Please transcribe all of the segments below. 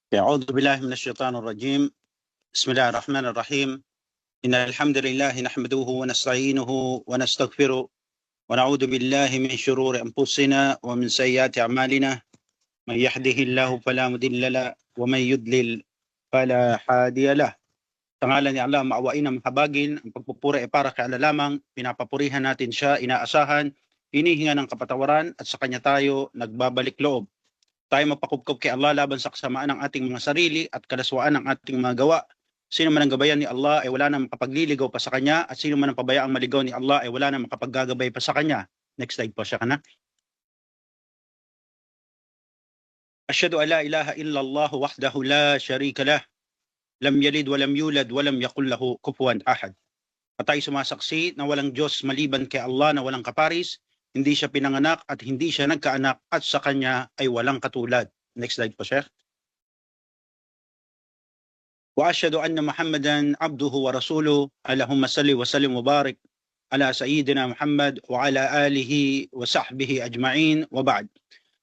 أعوذ بالله من الشيطان الرجيم. بسم الله الرحمن الرحيم. إن الحمد لله نحمده ونستعينه ونستغفره ونعوذ بالله من شرور أنفسنا ومن سيئات أعمالنا. من يهده الله فلا مضل له ومن يضلل فلا هادي له. Sa ngalan ni Allah, maawain na mahabagin, ang pagpupuri ay para kay Allah lamang, pinapapurihan natin siya, inaasahan, hinihinga ng kapatawaran at sa kanya tayo nagbabalik loob. Tayo mapakubkob kay Allah laban sa kasamaan ng ating mga sarili at kalaswaan ng ating mga gawa. Sino man ang gabayan ni Allah ay wala na makapagliligaw pa sa kanya, at sino man ang pabayaang maligaw ni Allah ay wala na makapaggagabay pa sa kanya. Next slide po siya kana. Asyhadu an la ilaha illallah wahdahu la syarika lah. Lam yalid walam yulad walam yakul lahu kufuwan ahad. At tayo sumasaksi na walang Diyos maliban kay Allah na walang kaparis, hindi siya pinanganak at hindi siya nagkaanak, at sa kanya ay walang katulad. Next slide po, Sheikh. Wa asyhadu anna Muhammadan abduhu wa rasuluhu. Allahumma salli wa sallim wa barik ala sayyidina Muhammad wa ala alihi wa sahbihi ajma'in wa ba'd.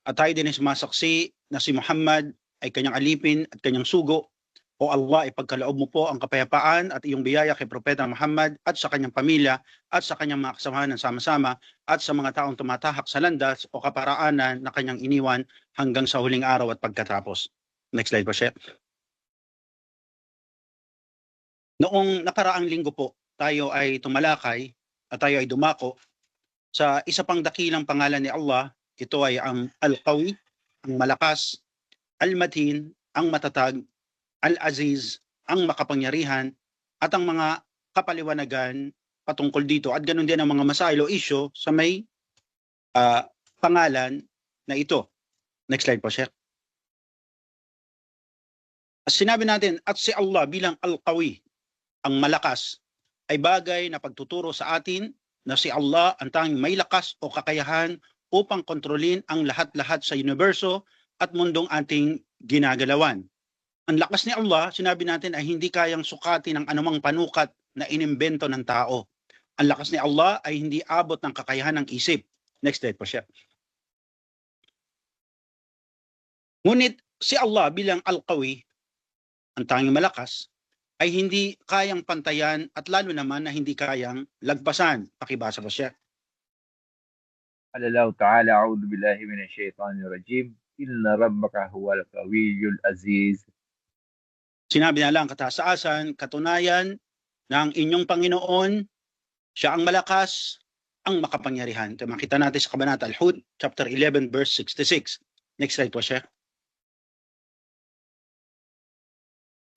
At tayo din ay sumasaksi na si Muhammad ay kanyang alipin at kanyang sugo. O Allah, ipagkaloob mo po ang kapayapaan at iyong biyaya kay Propeta Muhammad at sa kanyang pamilya at sa kanyang mga kasamahan ng sama-sama at sa mga taong tumatahak sa landas o kaparaanan na kanyang iniwan hanggang sa huling araw at pagkatapos. Next slide po, Sheikh. Noong nakaraang linggo po, tayo ay tumalakay at tayo ay dumako sa isa pang dakilang pangalan ni Allah. Ito ay ang Al-Qawi, ang malakas, Al-Matin, ang matatag, Al-Aziz, ang makapangyarihan, at ang mga kapaliwanagan patungkol dito. At ganoon din ang mga masail o issue sa may pangalan na ito. Next slide po, Sheikh. Sinabi natin, at si Allah bilang Al-Qawi, ang malakas, ay bagay na pagtuturo sa atin na si Allah ang tanging may lakas o kakayahan upang kontrolin ang lahat-lahat sa universo at mundong ating ginagalawan. Ang lakas ni Allah, sinabi natin, ay hindi kayang sukatin ng anumang panukat na inimbento ng tao. Ang lakas ni Allah ay hindi abot ng kakayahan ng isip. Next slide po siya. Ngunit si Allah bilang Al-Qawi, ang tanging malakas, ay hindi kayang pantayan at lalo naman na hindi kayang lagpasan. Pakibasa po siya. Allah Ta'ala, a'udhu billahi minash shaitanir rajim. Inna rabbaka huwal qawiyyul aziz. Sinabi na lang katasaasan, katunayan ng inyong Panginoon, siya ang malakas, ang makapangyarihan. Ito makita natin sa Kabanata Al-Hud, chapter 11, verse 66. Next slide po, Sheikh.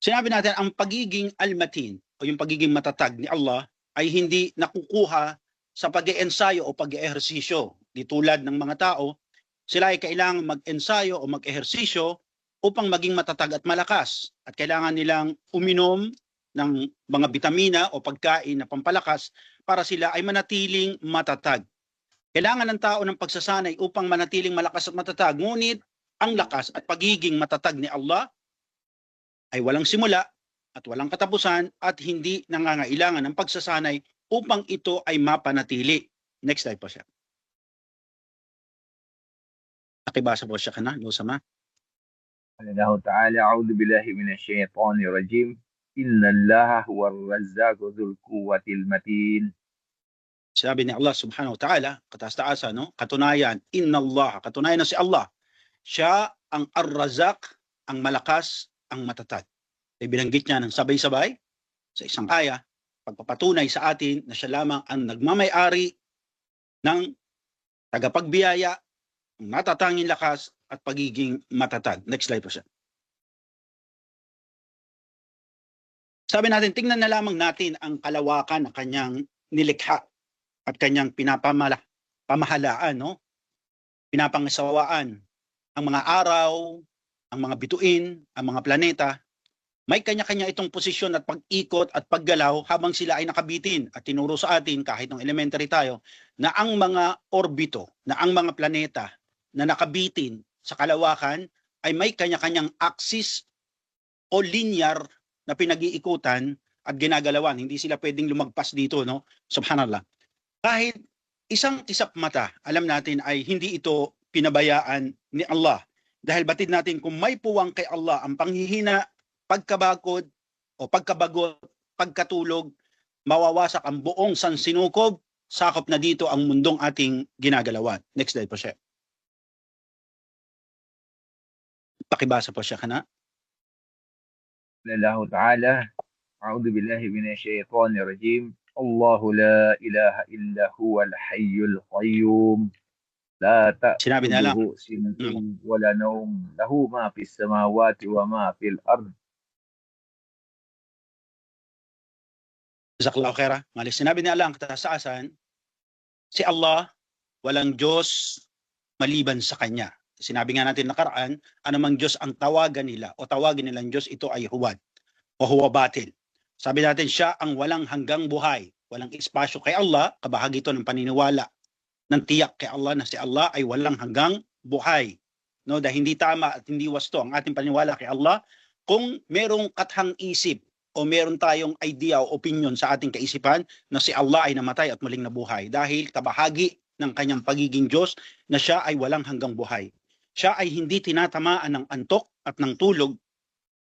Sinabi natin, ang pagiging al-matin, o yung pagiging matatag ni Allah, ay hindi nakukuha sa pag-e-ensayo o pag-e-ehersisyo. Di tulad ng mga tao, sila ay kailangang mag-ensayo o mag-ehersisyo upang maging matatag at malakas. At kailangan nilang uminom ng mga bitamina o pagkain na pampalakas para sila ay manatiling matatag. Kailangan ng tao ng pagsasanay upang manatiling malakas at matatag. Ngunit ang lakas at pagiging matatag ni Allah ay walang simula at walang katapusan at hindi nangangailangan ng pagsasanay upang ito ay mapanatili. Next slide po siya. Nakibasa po siya kana, no sama. Allah Ta'ala, a'udhu billahi minash shaitanir rajim. Inna Allaha huwar razzaqu dzul quwwatil matin. Sabi ni Allah subhanahu wa ta'ala, kataas-taasan, no? Katunayan, inna Allah, katunayan na si Allah, siya ang ar-razaq, ang malakas, ang matatag. Ay binanggit niya ng sabay-sabay sa isang aya, pagpapatunay sa atin na siya lamang ang nagmamay-ari ng tagapagbiyaya, ang natatanging lakas at pagiging matatag. Next slide po siya. Sabi natin, tingnan na lamang natin ang kalawakan ng kanyang nilikha at kanyang pamahalaan, no? Pinapangasawaan ang mga araw, ang mga bituin, ang mga planeta. May kanya-kanya itong posisyon at pag-ikot at paggalaw habang sila ay nakabitin, at tinuro sa atin kahit nung elementary tayo na ang mga orbito, na ang mga planeta na nakabitin sa kalawakan ay may kanya-kanyang axis o linear na pinag-iikutan at ginagalawan. Hindi sila pwedeng lumagpas dito, no? Subhanallah. Kahit isang tisap mata, alam natin ay hindi ito pinabayaan ni Allah. Dahil batid natin kung may puwang kay Allah ang panghihina, pagkabakod o pagkabagot, pagkatulog, mawawasak ang buong sansinukob, sakop na dito ang mundong ating ginagalawan. Next slide po siya. Pakibasa po siya kana. الله تعالى أعوذ بالله من الشيطان الرجيم الله لا إله إلا هو الحي القيوم لا Sinabi niya lang. تأخذه سنة ولا نوم له ما في السماوات وما في الأرض. Jazakallahu khaira. Mali sinabi niya lang katasaasan, si Allah walang Diyos maliban sa Kanya. Sinabi nga natin nakaraan, anumang Diyos ang tawagan nila o tawagin nilang Diyos, ito ay huwad o huwa batil. Sabi natin siya ang walang hanggang buhay, walang espasyo kay Allah, kabahagi ito ng paniniwala ng tiyak kay Allah na si Allah ay walang hanggang buhay. No, dahil hindi tama at hindi wasto ang ating paniniwala kay Allah kung merong kathang isip o meron tayong idea o opinion sa ating kaisipan na si Allah ay namatay at muling nabuhay dahil kabahagi ng kanyang pagiging Diyos na siya ay walang hanggang buhay. Siya ay hindi tinatamaan ng antok at ng tulog.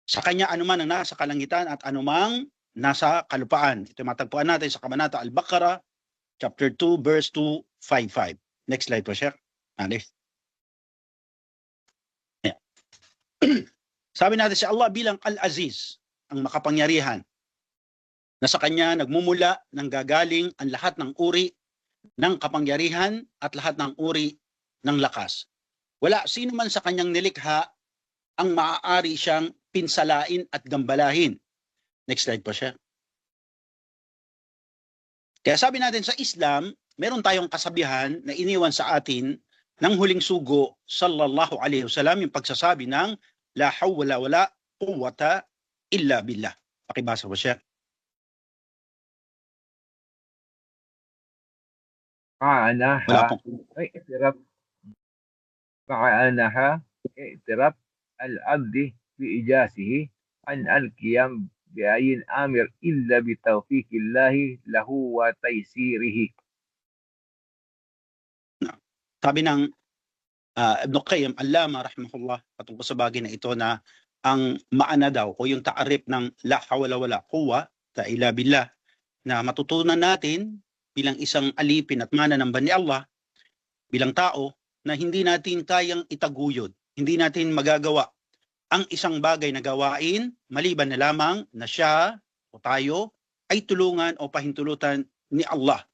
Sa kanya anuman ang nasa kalangitan at anumang nasa kalupaan. Ito matagpuan natin sa Kabanata Al-Baqarah, chapter 2, verse 255. Next slide po, Sheikh. Alif. Yeah. Sabi natin si Allah bilang Al-Aziz, ang makapangyarihan, na sa kanya nagmumula ng gagaling ang lahat ng uri ng kapangyarihan at lahat ng uri ng lakas. Wala sino man sa kanyang nilikha ang maaari siyang pinsalain at gambalahin. Next slide po siya. Kaya sabi natin sa Islam, meron tayong kasabihan na iniwan sa atin ng huling sugo, sallallahu alaihi wasallam, yung pagsasabi ng la hawla wala quwwata illa billah. Pakibasa po siya. معناها اعتراف معناها اعتراف العبد بإجازته عن القيام بأي أمر إلا بتوفيق الله له وتيسيره. Sabi ng Ibn Qayyim, Allama rahimahullah, patungkol sa bagay na ito na ang maana daw o yung taarif ng la hawla wala quwwata illa billah na matutunan natin bilang isang alipin at mananamba ni Allah bilang tao na hindi natin kayang itaguyod, hindi natin magagawa ang isang bagay na gawain maliban na lamang na siya o tayo ay tulungan o pahintulutan ni Allah.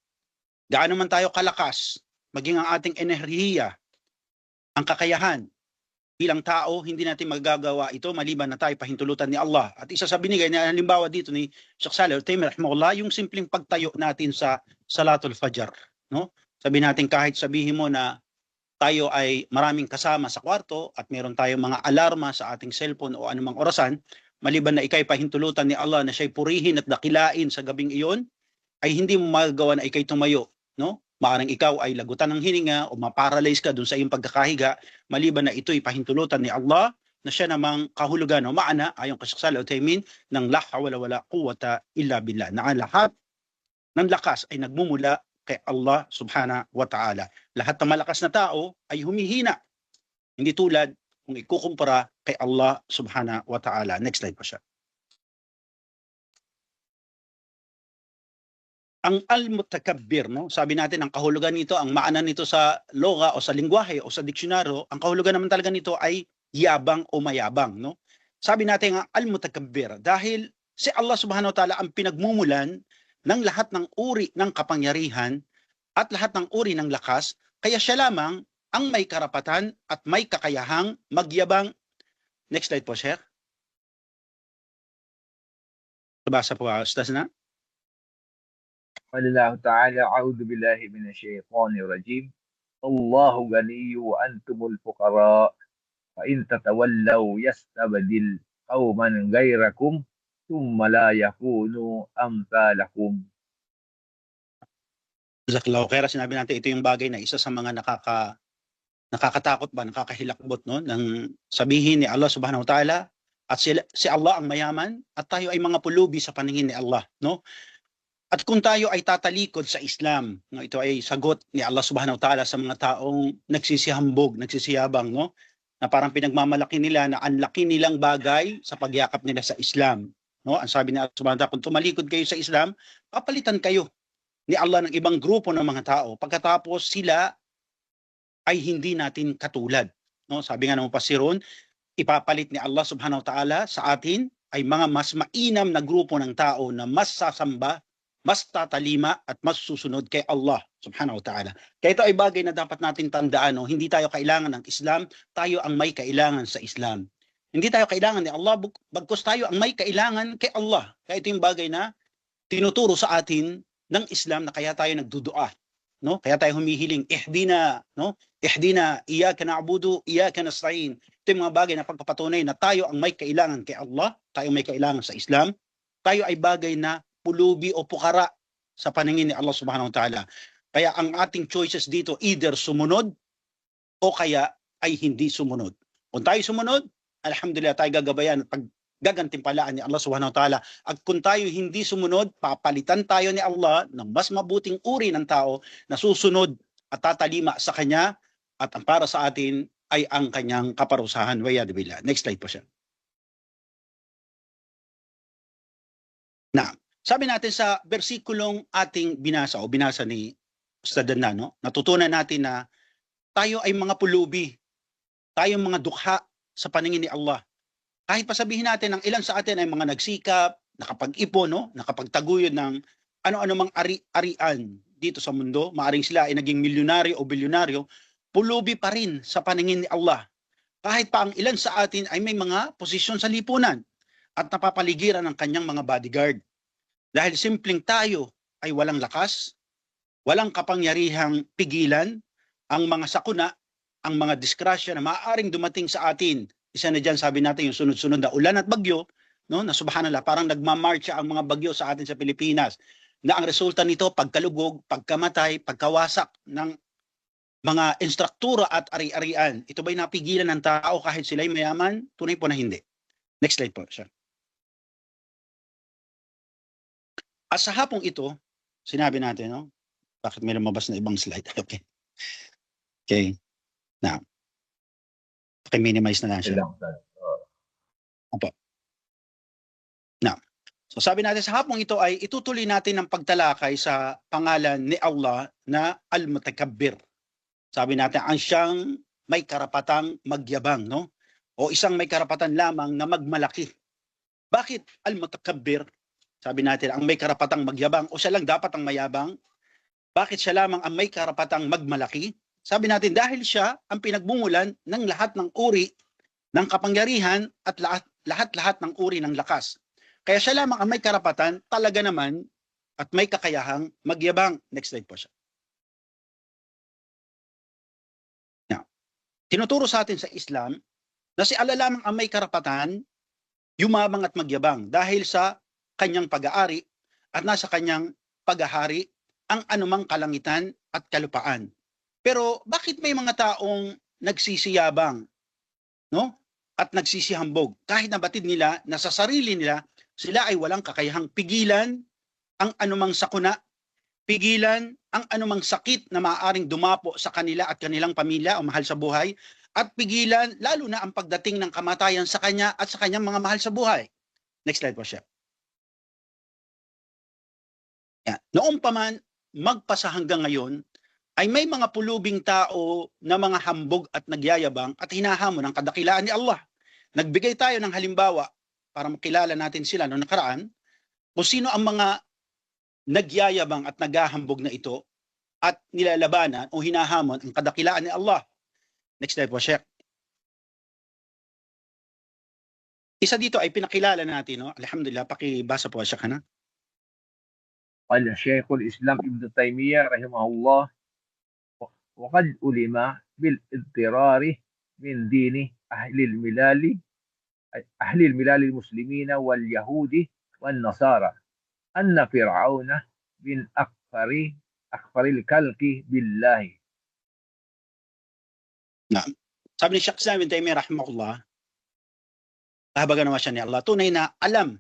Gaano man tayo kalakas, maging ang ating enerhiya, ang kakayahan bilang tao, hindi natin magagawa ito maliban na tayo pahintulutan ni Allah. At isa sa binigay na halimbawa dito ni Sheikh Saleh Al-Uthaymeen rahimahullah, yung simpleng pagtayo natin sa Salatul Fajr, no? Sabi natin kahit sabihin mo na tayo ay maraming kasama sa kwarto at meron tayong mga alarma sa ating cellphone o anumang orasan, maliban na ikay pahintulutan ni Allah na siya'y purihin at dakilain sa gabing iyon, ay hindi mo magagawa na ikay tumayo, no? Maaaring ikaw ay lagutan ng hininga o maparalyze ka dun sa iyong pagkakahiga, maliban na ito'y pahintulutan ni Allah na siya namang kahulugan o maana ayon kay Sheikh Saleh Al-Uthaymeen ng la hawla wala quwwata illa billah, na lahat ng lakas ay nagmumula kay Allah subhanahu wa ta'ala. Lahat ng malakas na tao ay humihina, hindi tulad kung ikukumpara kay Allah subhanahu wa ta'ala. Next slide po siya. Ang al-mutakabbir, no? Sabi natin ang kahulugan nito, ang maana nito sa loga o sa lingwahe o sa diksyonaryo, ang kahulugan naman talaga nito ay yabang o mayabang, no? Sabi natin ang al-mutakabbir dahil si Allah subhanahu wa ta'ala ang pinagmumulan ng lahat ng uri ng kapangyarihan at lahat ng uri ng lakas, kaya siya lamang ang may karapatan at may kakayahang magyabang. Next slide po, Sheikh. Basa po, Ustaz na. قال الله تعالى أعوذ بالله من الشيطان الرجيم الله غني وأنتم الفقراء فإن تتولوا يستبدل قوما غيركم ثم لا يكونوا أمثالكم. Jazakallahu khaira. Sinabi natin ito yung bagay na isa sa mga nakakatakot ba, nakakahilakbot, no? Nang sabihin ni Allah subhanahu wa ta'ala at si Allah ang mayaman at tayo ay mga pulubi sa paningin ni Allah, no? At kung tayo ay tatalikod sa Islam, no, ito ay sagot ni Allah subhanahu wa ta'ala sa mga taong nagsisihambog, nagsisiyabang, no? na parang pinagmamalaki nila na ang laki nilang bagay sa pagyakap nila sa Islam. No? Ang sabi ni Allah subhanahu wa ta'ala, kung tumalikod kayo sa Islam, papalitan kayo ni Allah ng ibang grupo ng mga tao. Pagkatapos sila ay hindi natin katulad. No? Sabi nga ng mufassirun, ipapalit ni Allah subhanahu wa ta'ala sa atin ay mga mas mainam na grupo ng tao na mas sasamba, mas tatalima at mas susunod kay Allah subhanahu wa ta'ala. Kaya ito ay bagay na dapat natin tandaan. No? Hindi tayo kailangan ng Islam, tayo ang may kailangan sa Islam. Hindi tayo kailangan ni Allah, bagkus tayo ang may kailangan kay Allah. Kaya ito yung bagay na tinuturo sa atin ng Islam na kaya tayo nagdudua. No? Kaya tayo humihiling, ihdina, no? Ihdina, iyyaka na'budu, iyyaka nasta'in. Ito yung mga bagay na pagpapatunay na tayo ang may kailangan kay Allah, tayo may kailangan sa Islam, tayo ay bagay na pulubi o pukara sa paningin ni Allah subhanahu wa ta'ala. Kaya ang ating choices dito, either sumunod o kaya ay hindi sumunod. Kung tayo sumunod, alhamdulillah, tayo gagabayan at gagantimpalaan ni Allah subhanahu wa ta'ala. At kung tayo hindi sumunod, papalitan tayo ni Allah ng mas mabuting uri ng tao na susunod at tatalima sa Kanya, at ang para sa atin ay ang Kanyang kaparusahan. Wa'yadbillah. Next slide po siya. Na, sabi natin sa bersikulong ating binasa o binasa ni Ustad Adnan, no? Natutunan natin na tayo ay mga pulubi, tayo mga dukha sa paningin ni Allah. Kahit pa sabihin natin ang ilan sa atin ay mga nagsikap, nakapag-ipon, no? Nakapagtaguyod ng ano-ano mang ari-arian dito sa mundo, maaring sila ay naging milyonaryo o bilyonaryo, pulubi pa rin sa paningin ni Allah. Kahit pa ang ilan sa atin ay may mga posisyon sa lipunan at napapaligiran ng kanyang mga bodyguard. Dahil simpleng tayo ay walang lakas, walang kapangyarihang pigilan ang mga sakuna, ang mga disgrasya na maaaring dumating sa atin. Isa na dyan, sabi natin, yung sunod-sunod na ulan at bagyo, no? Na subhanallah, parang nagmamarcha ang mga bagyo sa atin sa Pilipinas, na ang resulta nito, pagkalugog, pagkamatay, pagkawasak ng mga instruktura at ari-arian. Ito ba'y napigilan ng tao kahit sila'y mayaman? Tunay po na hindi. Next slide po siya. At sa hapong ito, sinabi natin, no? Bakit may lumabas na ibang slide? Okay. Okay. Now, paki-minimize na lang siya. Opo. Now, so sabi natin sa hapong ito ay itutuloy natin ang pagtalakay sa pangalan ni Allah na Al-Mutakabbir. Sabi natin, ang siyang may karapatang magyabang, no? O isang may karapatan lamang na magmalaki. Bakit Al-Mutakabbir? Sabi natin, ang may karapatang magyabang o siya lang dapat ang mayabang. Bakit siya lamang ang may karapatang magmalaki? Sabi natin, dahil siya ang pinagmumulan ng lahat ng uri ng kapangyarihan at lahat-lahat ng uri ng lakas. Kaya siya lamang ang may karapatan talaga naman at may kakayahang magyabang. Next slide po siya. Now, tinuturo sa atin sa Islam na si Allah lamang ang may karapatan yumabang at magyabang dahil sa kanyang pag-aari at nasa kanyang paghahari ang anumang kalangitan at kalupaan. Pero bakit may mga taong nagsisiyabang, no? At nagsisihambog kahit nabatid nila na sa sarili nila sila ay walang kakayahang pigilan ang anumang sakuna, pigilan ang anumang sakit na maaaring dumapo sa kanila at kanilang pamilya o mahal sa buhay, at pigilan lalo na ang pagdating ng kamatayan sa kanya at sa kanyang mga mahal sa buhay. Next slide po siya. Yan. Noong pa man magpasa hanggang ngayon, ay may mga pulubing tao na mga hambog at nagyayabang at hinahamon ang kadakilaan ni Allah. Nagbigay tayo ng halimbawa para makilala natin sila noong nakaraan kung sino ang mga nagyayabang at naghahambog na ito at nilalabanan o hinahamon ang kadakilaan ni Allah. Next slide po, Sheikh. Isa dito ay pinakilala natin, no? Alhamdulillah, pakibasa po, Sheikh, na. قال شيخ الإسلام ابن تيمية رحمه الله وقد علم بالاضطرار من دين أهل الملال المسلمين واليهود والنصارى أن فرعون من أكثر الخلق بالله. نعم. Sabi ni Sheikh Islam ibn Taymiyyah rahimahullah, kahabagan naman siya ni Allah, tunay na alam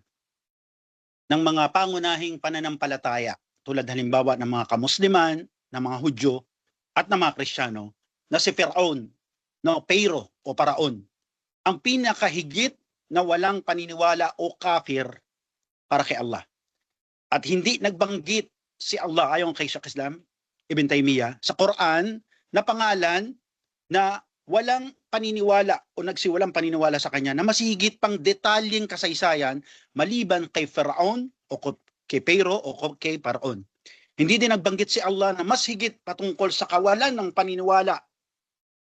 ng mga pangunahing pananampalataya tulad halimbawa ng mga kamusliman, ng mga Hudyo at ng mga Kristiyano na si Firaun no, Pharaoh o Paraon, ang pinakahigit na walang paniniwala o kafir para kay Allah. At hindi nagbanggit si Allah ayon kay Shaykh Islam Ibn Taymiyyah sa Quran na pangalan na walang paniniwala o nagsiwalang paniniwala sa kanya na mas higit pang detalyeng kasaysayan maliban kay Faraon o kay Pharaoh o kay Paraon. Hindi din nagbanggit si Allah na mas higit patungkol sa kawalan ng paniniwala,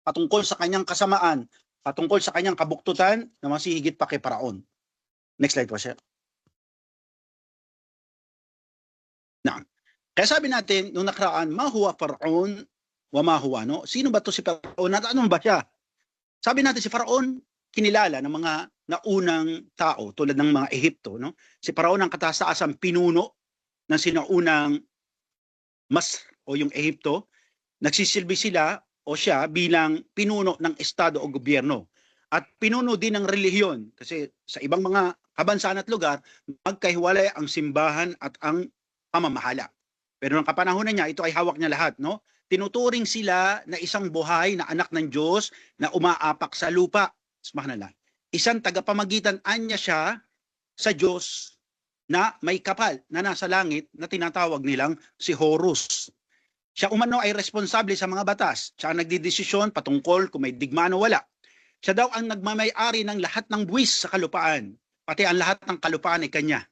patungkol sa kanyang kasamaan, patungkol sa kanyang kabuktutan na mas higit pa kay Paraon. Next slide po, sir. Nah. Kaya sabi natin nung nakaraan, ma huwa Faraon wa ma huwa, no? Sino ba to si Faraon at ano ba siya? Sabi natin si Faraon kinilala ng mga naunang tao tulad ng mga Ehipto, no? Si Faraon ang kataas-taasang pinuno ng sinaunang Masr o yung Ehipto. Nagsisilbi sila o siya bilang pinuno ng estado o gobyerno. At pinuno din ng relihiyon kasi sa ibang mga kabansaan at lugar, magkahiwalay ang simbahan at ang pamamahala. Pero ng kapanahonan niya, ito ay hawak niya lahat, no? Tinuturing sila na isang buhay na anak ng Diyos na umaapak sa lupa. Subhanallah. Isang tagapamagitan anya siya sa Diyos na may kapal na nasa langit na tinatawag nilang si Horus. Siya umano ay responsable sa mga batas. Siya ang nagdidesisyon patungkol kung may digmaan o wala. Siya daw ang nagmamay-ari ng lahat ng buwis sa kalupaan. Pati ang lahat ng kalupaan ay kanya.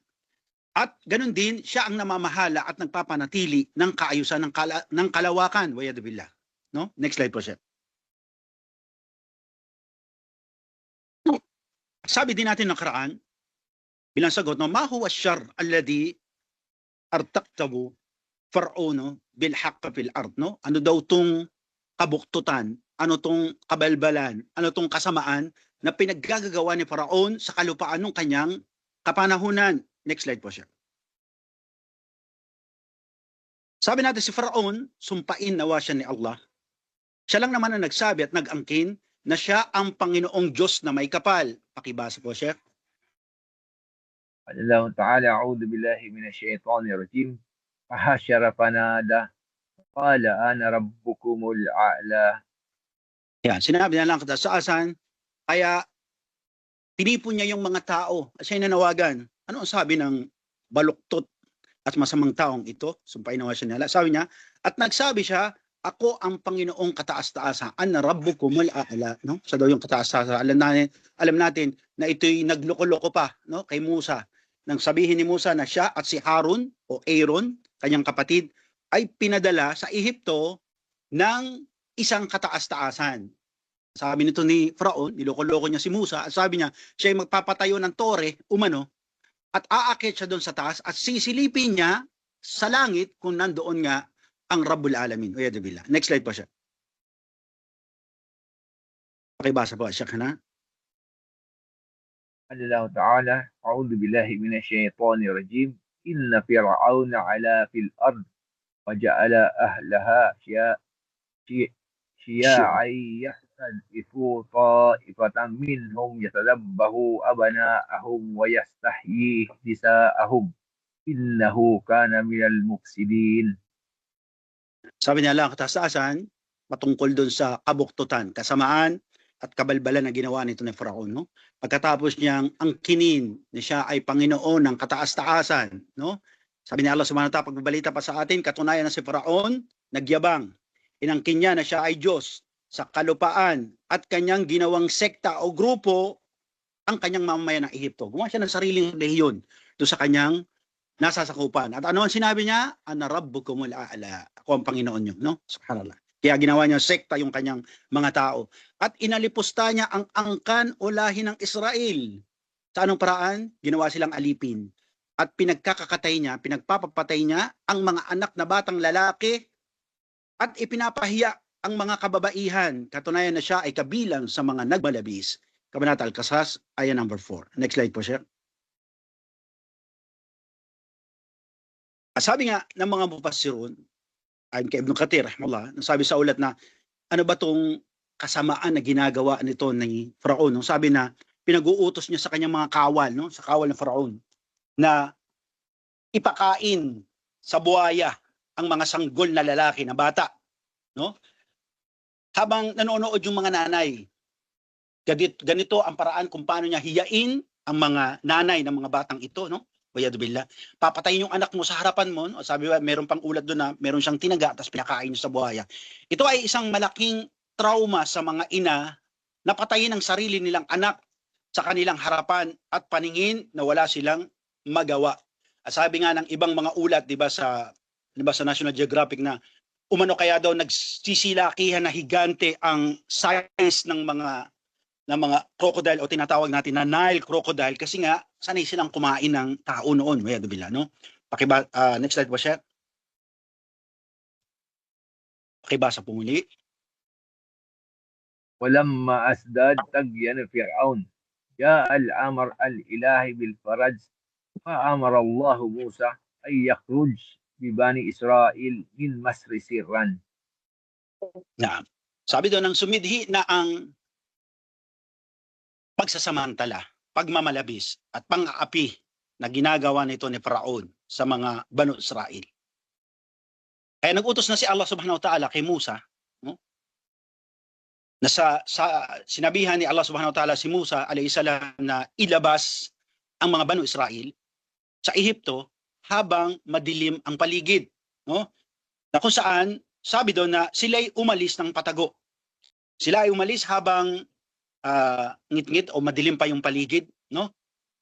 At ganun din, siya ang namamahala at nagpapanatili ng kaayusan ng kalawakan. Wayyadubillah. No? Next slide po, sir. Sabi din natin nakaraan, bilang sagot, no, ma huwa asyar alladhi artaktabu Faraon bil haqq fil ard, no? Ano daw tong kabuktutan, ano tong kabalbalan, ano tong kasamaan na pinaggagawa ni Faraon sa kalupaan ng kanyang kapanahunan. Next slide po, sir. Sabi natin si Faraon, sumpain nawa siya ni Allah. Siya lang naman ang nagsabi at nag-angkin na siya ang Panginoong Diyos na may kapal. Pakibasa po, sir. Allah Ta'ala, a'udhu billahi minasyaitanir rajim. Fahashara fanada. Qala ana rabbukumul a'la. Yan, sinabi na lang katasaasan, kaya tinipon niya yung mga tao at siya nanawagan. Ano ang sabi ng baluktot at masamang taong ito? Sumpain nawa siya nila. Sabi niya, at nagsabi siya, ako ang Panginoong kataas-taasan, ana rabbukumul a'la, no? Sa daw yung kataas-taasan. Alam natin na ito'y nagloko-loko pa, no, kay Musa. Nang sabihin ni Musa na siya at si Harun o Aaron, kanyang kapatid, ay pinadala sa Ehipto ng isang kataas-taasan. Sabi nito ni Faraon, niloko-loko niya si Musa, at sabi niya, siya ay magpapatayo ng tore, umano, at aakyat siya doon sa taas at sisilipin niya sa langit kung nandoon nga ang Rabbul Alamin. Wayyadubillah. Next slide po siya. Pakibasa po siya na. Allah Ta'ala, a'udhu billahi minasyaitanir rajim. Inna fir'auna 'ala fil ard wa ja'ala ahlaha shiya'i yastad'ifu ta'ifatan minhum yatadabbahu abana'ahum wa yastahyi nisa'ahum. Innahu kana minal mufsidin. Sabi niya lang kataas-taasan patungkol doon sa kabuktutan, kasamaan at kabalbalan na ginawa nito ni Faraon, no? Pagkatapos niyang angkinin na siya ay Panginoon ng kataas-taasan, no? Sabi ni Allah Subhanahu wa ta'ala, pagbabalita pa sa atin, katunayan na si Faraon nagyabang. Inangkin niya na siya ay Diyos sa kalupaan at kanyang ginawang sekta o grupo ang kanyang mamamayan ng Ehipto. Gumawa siya ng sariling rehiyon doon sa kanyang nasasakupan. At ano ang sinabi niya? Ana rabbukumul a'la. Ako ang Panginoon niyo, no? Subhanallah. Kaya ginawa niya sekta yung kanyang mga tao. At inalipusta niya ang angkan o lahi ng Israel. Sa anong paraan? Ginawa silang alipin. At pinagkakakatay niya, pinagpapapatay niya ang mga anak na batang lalaki at ipinapahiya ang mga kababaihan. Katunayan na siya ay kabilang sa mga nagbalabis. Kabanata Al-Qasas, ayah number 4. Next slide po, sir. Sabi nga ng mga mufassirun, ayon kay Ibn Kathir, rahimahullah, sabi sa ulat na ano ba tong kasamaan na ginagawa nito ni Faraon? No? Sabi na pinag-uutos niya sa kanyang mga kawal, no? Sa kawal ng Faraon, na ipakain sa buhaya ang mga sanggol na lalaki na bata, no? habang nanonood yung mga nanay. Ganito ang paraan kung paano niya hiyain ang mga nanay ng mga batang ito, no? Billah. Papatayin yung anak mo sa harapan mo, no? Sabi ba, meron pang ulat doon na meron siyang tinaga tapos pinakain sa buhaya. Ito ay isang malaking trauma sa mga ina na patayin ang sarili nilang anak sa kanilang harapan at paningin na wala silang magawa. At sabi nga ng ibang mga ulat, di ba sa National Geographic na umano kaya daw nagsisilakihan na higante ang size ng mga crocodile o tinatawag natin na Nile crocodile kasi nga sanay silang kumain ng tao noon. Billah, no? Next slide po siya. Pakibasa po muli. ولما أزداد طغيان فرعون جاء الأمر الإلهي بالفرج فأمر الله موسى أن يخرج ببني إسرائيل من مصر سرا. Na, sabi doon nang sumidhi na ang pagsasamantala, pagmamalabis at pang-aapi na ginagawa nito ni Faraon sa mga Banu Israel. Kaya nag-utos na si Allah subhanahu wa ta'ala kay Musa, no? Na sinabihan ni Allah subhanahu wa ta'ala si Musa alayhi salam na ilabas ang mga Banu Israel sa Ehipto habang madilim ang paligid, no? Na kung saan sabi doon na sila'y umalis ng patago. Sila ay umalis habang ngit-ngit o madilim pa yung paligid, no?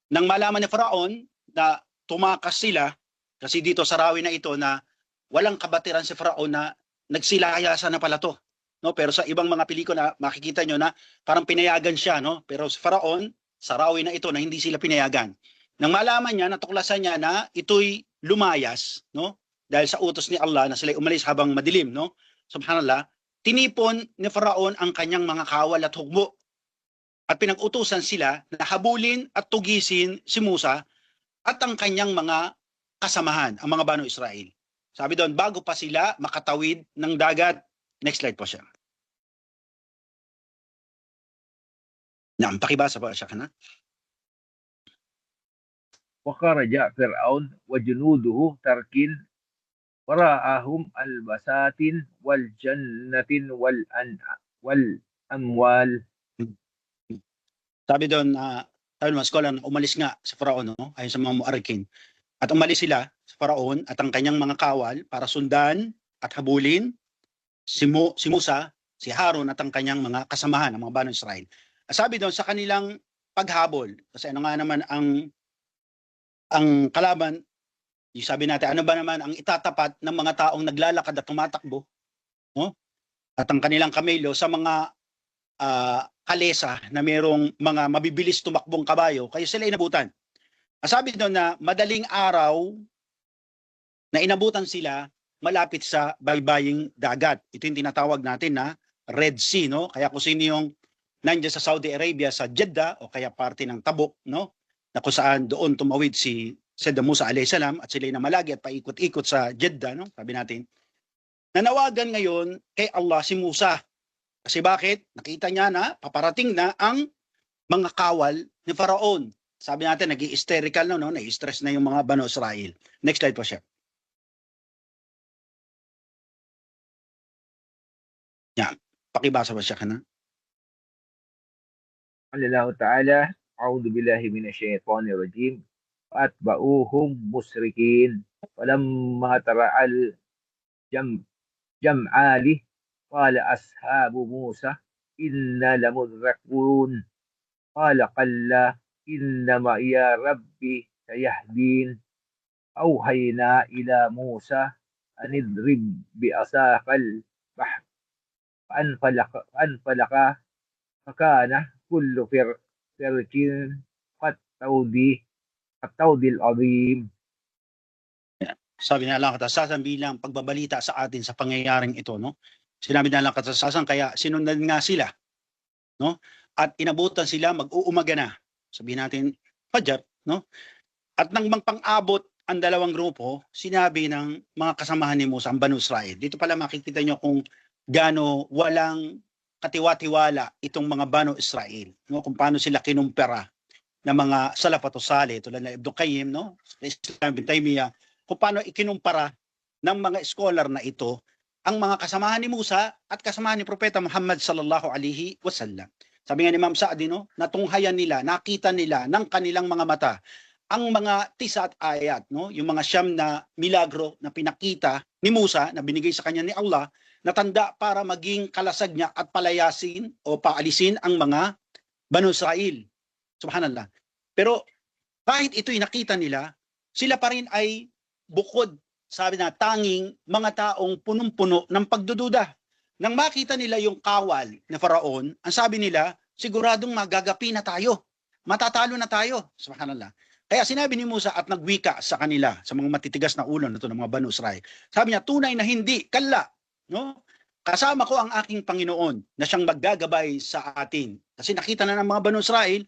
Nang malaman ni Faraon na tumakas sila, kasi dito sa rawi na ito na walang kabatiran si Faraon na nagsilayasan na pala to, no? Pero sa ibang mga pelikula makikita nyo na parang pinayagan siya, no? Pero si Faraon sa rawi na ito na hindi sila pinayagan. Nang malaman niya, natuklasan niya na ito'y lumayas, no? Dahil sa utos ni Allah na sila'y umalis habang madilim, no? Subhanallah, tinipon ni Faraon ang kanyang mga kawal at hukbo. At pinag-utusan sila na habulin at tugisin si Musa at ang kanyang mga kasamahan, ang mga Banu Israel. Sabi doon, bago pa sila makatawid ng dagat. Next slide po siya. Pakibasa po siya kana. وخرج فرعون وجنوده تركين وراءهم البسات والجنة والأموال. Sabi doon, sabi mga scholar, umalis nga si Faraon, no? Ayon sa mga mu'arrikin. At umalis sila sa Faraon at ang kanyang mga kawal para sundan at habulin si Musa, si Harun at ang kanyang mga kasamahan, ang mga Banu Israel. Sabi doon sa kanilang paghabol, kasi ano nga naman ang kalaban, yung sabi natin, ano ba naman ang itatapat ng mga taong naglalakad at tumatakbo, no? At ang kanilang kamelo sa mga kalesa na mayroong mga mabibilis tumakbong kabayo, kaya sila inabutan. Sabi doon na madaling araw na inabutan sila malapit sa baybaying dagat. Ito yung tinatawag natin na Red Sea, no? Kaya kung sino yung nandiyan sa Saudi Arabia sa Jeddah o kaya parte ng Tabuk, no? Na kung saan doon tumawid si Sayyidina Musa alayhi salam at sila'y namalagi at paikot-ikot sa Jeddah, no? Sabi natin, nanawagan ngayon kay Allah si Musa. Kasi bakit? Nakita niya na paparating na ang mga kawal ni Faraon. Sabi natin, nag-i-hysterical na, no? Nai-stress na yung mga Banu Israel. Next slide po siya. Yan. Pakibasa ba siya ka na? قال الله تعالى أعوذ بالله من الشيطان الرجيم فأتبعوهم مشركين فلما ترى الجمعان قال أصحاب موسى إنا لمدركون قال كلا إنما يا ربي سيهدين أوحينا إلى موسى أن اضرب بعصاك البحر فانفلق فكان كل فرق كالطود العظيم. Sabi na lang katasasan bilang pagbabalita sa atin sa pangyayaring ito, no? Sinabi na lang katasasan kaya sinundan nga sila, no? At inabutan sila mag-uumaga na. Sabihin natin Fajr, no? At nang pang-abot ang dalawang grupo, sinabi ng mga kasamahan ni Musa, ang Banu Israel. Dito pala makikita nyo kung gaano walang katiwa-tiwala itong mga Banu Israel, no? Kung paano sila kinumpera ng mga salaf at usali, tulad ng Ibn Qayyim, no? Islam bin Taymiyyah, kung paano ikinumpara ng mga scholar na ito ang mga kasamahan ni Musa at kasamahan ni Propeta Muhammad sallallahu alaihi wasallam. Sabi nga ni Imam Sa'di, no, natunghayan nila, nakita nila ng kanilang mga mata ang mga tisa at ayat, no, yung mga siyam na milagro na pinakita ni Musa na binigay sa kanya ni Allah na tanda para maging kalasag niya at palayasin o paalisin ang mga Banu Israel. Subhanallah. Pero kahit ito'y nakita nila, sila pa rin ay bukod, sabi na, tanging mga taong punong-puno ng pagdududa. Nang makita nila yung kawal na Faraon, ang sabi nila, siguradong magagapi na tayo. Matatalo na tayo. Subhanallah. Kaya sinabi ni Musa at nagwika sa kanila, sa mga matitigas na ulo na ito ng mga Banu Israel. Sabi niya, tunay na hindi, kalla. No? Kasama ko ang aking Panginoon na siyang maggagabay sa atin. Kasi nakita na ng mga Banu Israel,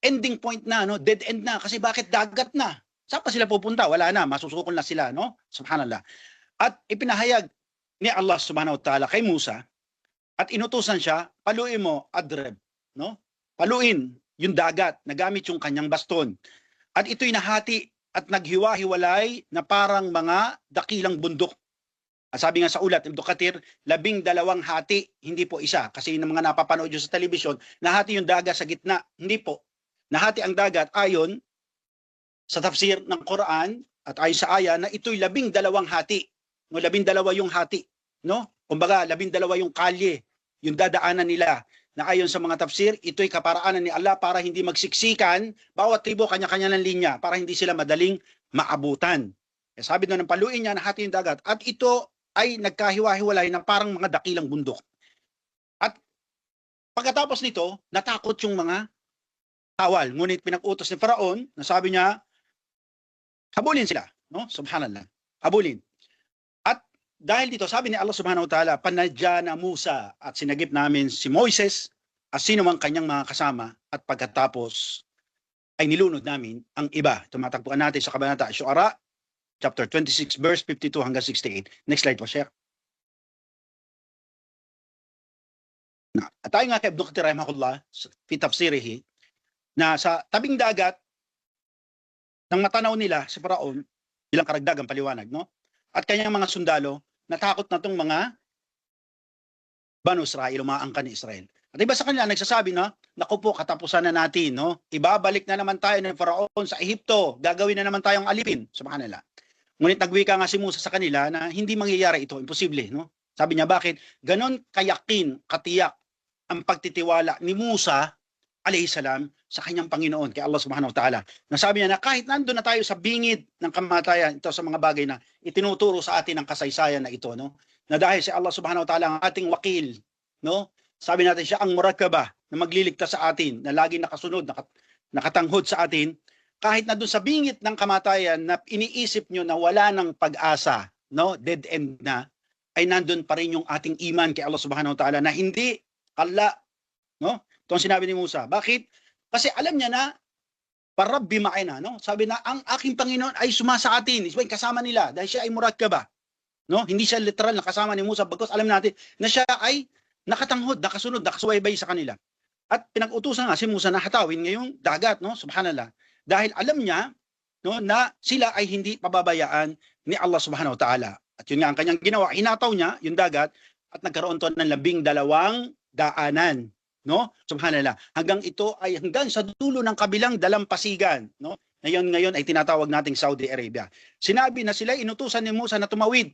ending point na, no? Dead end na. Kasi bakit dagat na? Saan pa sila pupunta? Wala na, masusukol na sila. No? Subhanallah. At ipinahayag ni Allah subhanahu wa ta'ala kay Musa at inutusan siya, paluin mo, Adreb. No? Paluin yung dagat na gamit yung kanyang baston. At ito'y nahati at naghiwa-hiwalay na parang mga dakilang bundok. At sabi nga sa ulat, Ibn Kathir, 12 hati, hindi po isa. Kasi yung mga napapanood yun sa telebisyon, nahati yung dagat sa gitna. Hindi po. Nahati ang dagat ayon sa tafsir ng Quran at ayon sa aya na ito'y 12 hati. No, 12 yung hati. No? Kumbaga, 12 yung kalye, yung dadaanan nila. Na ayon sa mga tafsir, ito'y kaparaanan ni Allah para hindi magsiksikan, bawat tribo kanya-kanya ng linya, para hindi sila madaling maabutan. Eh, sabi doon ng paluin niya, nahati yung dagat. At ito ay nagkahiwa-hiwalay ng parang mga dakilang bundok. At pagkatapos nito, natakot yung mga kawal. Ngunit pinag-utos ni Faraon, na sabi niya, habulin sila. No? Subhanallah. Habulin. At dahil dito, sabi ni Allah subhanahu wa ta'ala, panadya na Musa at sinagip namin si Moises at sino mang kanyang mga kasama at pagkatapos ay nilunod namin ang iba. Tumatagpuan natin sa Kabanata Syuara, chapter 26, verse 52 hanggang 68. Next slide po, Sheikh. At tayo nga kay Ibn Kathir rahimahullah, fi tafsirihi, na sa tabing dagat, nang matanaw nila si Faraon, bilang karagdagang paliwanag, no? At kanyang mga sundalo, natakot na itong mga Banu Israel, umaangkan ni Israel. At iba sa kanila nagsasabi na, naku po, katapusan na natin, no? Ibabalik na naman tayo ng Faraon sa Ehipto, gagawin na naman tayong alipin, subhanallah. Ngunit nagwika nga si Musa sa kanila na hindi mangyayari ito, imposible, no? Sabi niya, bakit? Ganon kayakin, katiyak ang pagtitiwala ni Musa alayhi salam sa kanyang Panginoon, kay Allah subhanahu wa ta'ala. Nasabi niya na kahit nandun na tayo sa bingid ng kamatayan, ito sa mga bagay na itinuturo sa atin ng kasaysayan na ito, no? Na dahil si Allah subhanahu wa ta'ala ang ating wakil, no? Sabi natin siya ang murakaba na magliligtas sa atin, na laging nakasunod, nakatanghod sa atin, kahit na doon sa bingit ng kamatayan na iniisip nyo na wala ng pag-asa, no? Dead end na, ay nandun pa rin yung ating iman kay Allah subhanahu wa ta'ala na hindi, kalla, no? Ito ang sinabi ni Musa. Bakit? Kasi alam niya na, parabbi ma'ina, no? Sabi na, ang aking Panginoon ay sumasa atin, kasama nila, dahil siya ay murakaba, no? Hindi siya literal na kasama ni Musa, bagkus alam natin na siya ay nakatanghod, nakasunod, nakasubaybay sa kanila. At pinag-utusan nga si Musa na hatawin ngayong dagat, no? Subhanallah. Dahil alam niya, no, na sila ay hindi pababayaan ni Allah subhanahu wa ta'ala. At yun nga ang kanyang ginawa, hinataw niya yung dagat at nagkaroon to ng 12 daanan, no? Subhanallah. Hanggang ito ay hanggang sa dulo ng kabilang dalampasigan, no? Ngayon ay tinatawag nating Saudi Arabia. Sinabi na sila inutusan ni Musa na tumawid.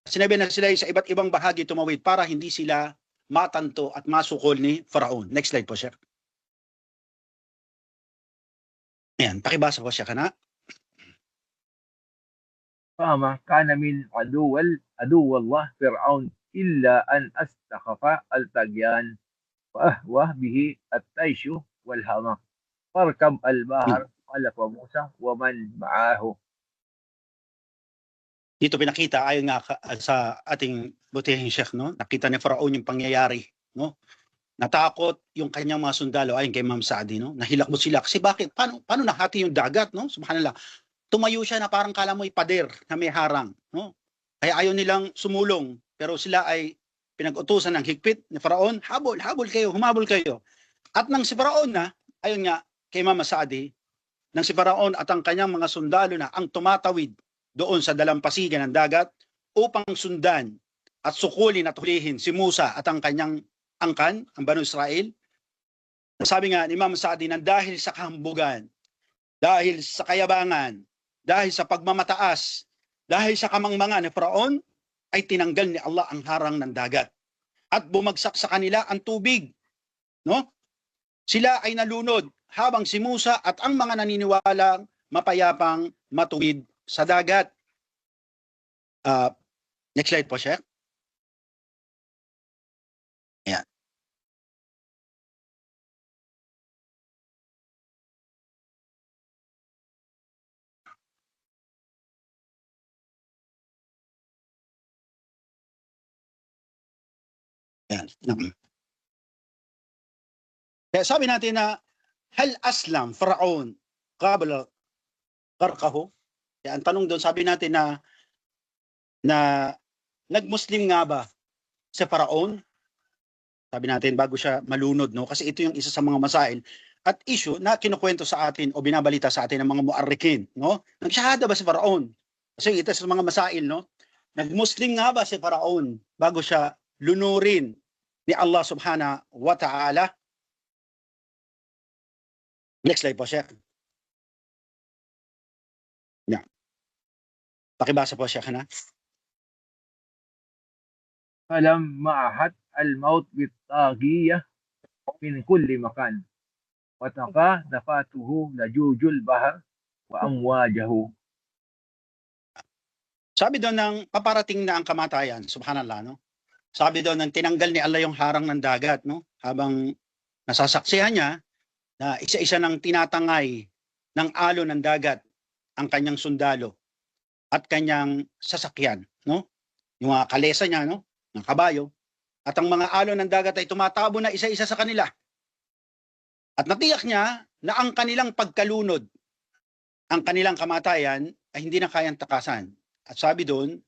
Sinabi na sila sa iba't ibang bahagi tumawid para hindi sila matanto at masukol ni Faraon. Next slide po, Sheikh. Ayan, pakibasa po siya kana. فما كان من عدو الله فرعون إلا أن أستخف الطغيان وأهوى به الطيش والهمة فاركب البحر خلف موسى ومن معه. Dito pinakita ayon nga sa ating butihing Sheikh, no? Nakita ni Faraon yung pangyayari, no? Natakot yung kanyang mga sundalo ayon kay Imam Sa'di, no? Nahilakbot sila kasi bakit? Paano nahati yung dagat, no? Subhanallah. Tumayo siya na parang kala mo pader na may harang, no? Kaya ayaw nilang sumulong, pero sila ay pinag-utusan ng higpit ni Faraon, habol kayo, humabol kayo. At nang si Faraon na, ayon nga kay Imam Sa'di, nang si Faraon at ang kanyang mga sundalo na ang tumatawid doon sa dalampasigan ng dagat upang sundan at sukulin at hulihin si Musa at ang kanyang angkan, ang Banu Israel. Sabi nga ni Imam Sa'di na dahil sa kahambugan, dahil sa kayabangan, dahil sa pagmamataas, dahil sa kamangmangan ni Faraon, ay tinanggal ni Allah ang harang ng dagat at bumagsak sa kanila ang tubig. No? Sila ay nalunod habang si Musa at ang mga naniniwalang mapayapang matuwid sa dagat. Next slide po, Sheikh. Ayan. Ayan. Kaya sabi natin na hal aslam Faraon qabla qarqahu. Kaya ang tanong doon, sabi natin na nagmuslim nga ba si Faraon? Sabi natin bago siya malunod, no? Kasi ito yung isa sa mga masail at issue na kinukwento sa atin o binabalita sa atin ng mga muarrikin, no? Nagsyahada ba si Faraon? Kasi ito sa mga masail, no? Nagmuslim nga ba si Faraon bago siya lunurin ni Allah subhanahu wa ta'ala? Next slide po, Sheikh. Yeah. Pakibasa po, Sheikh, na. فلما أحط الموت بالطاغية من كل مكان وتقى دفاته لجوج البحر وأمواجه. Sabi doon ng paparating na ang kamatayan, subhanallah, no? Sabi doon ng tinanggal ni Allah yung harang ng dagat, no? Habang nasasaksihan niya na isa-isa ng tinatangay ng alon ng dagat ang kanyang sundalo at kanyang sasakyan, no? Yung mga kalesa niya, no? Ng kabayo. At ang mga alon ng dagat ay tumatabo na isa-isa sa kanila. At natiyak niya na ang kanilang pagkalunod, ang kanilang kamatayan ay hindi na kayang takasan. At sabi doon,